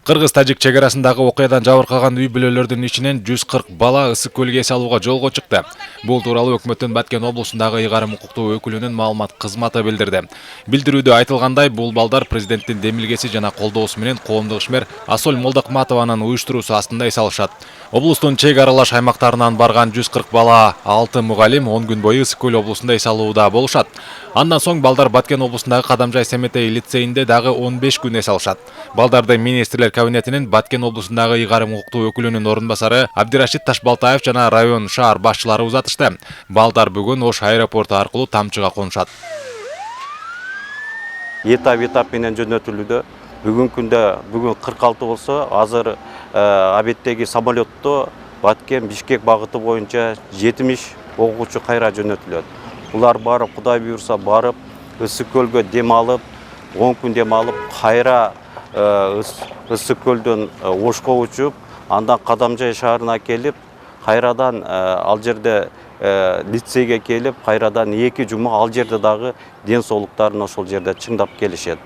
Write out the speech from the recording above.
Кыргыз-тажик чегарасындагы окуядан жабыркаган үй бүлөлөрдүн ичинен 140 бала ысык көлгө эс алууга жолго чыкты. Бул тууралуу өкмөттүн Баткен облусундагы ыйгарым укуктуу өкүлүнүн маалымат кызматы билдирди. Билдирүүдө айтылгандай, бул балдар президенттин демилгеси жана колдоосу менен коомдук ишмер Асоль Молдокматованын уюштуруусу астында эс алышат. Облустун чек аралаш аймактарынан барган 140 бала, 6 мугалим 10 күн бою ысык көл облусунда эс алууда болушат. Андан соң балдар Баткен облусундагы Кадамжай Семетей лицейинде дагы 15 күн эс алышат. Балдарды министрлер кабинетинин Баткен облусундагы ыйгарым укуктуу өкүлүнүн орун басары Абдирашид Ташбалтаев жана район шаар башчылары узатышты. Балдар бүгүн Ош аэропорту аркылуу Тамчыга конушат. Этап менен жөнөтүлүүдө. Бүгүн 46 болсо, азыр абеттеги самолетто Баткен Бишкек багыты боюнча 70 окуучу кайра жөнөтүлөт. Булар барып, Кудай буйрса барып, ысык көлгө дем алып, 10 күн дем алып, кайра ысык көлдөн Ошко учуп, андан Кадамжай шаарына келип, кайрадан ал жерде лицейге келип, кайрадан 2 жума ал жерде дагы ден соолуктарын ошол жерде чыңдап келишет.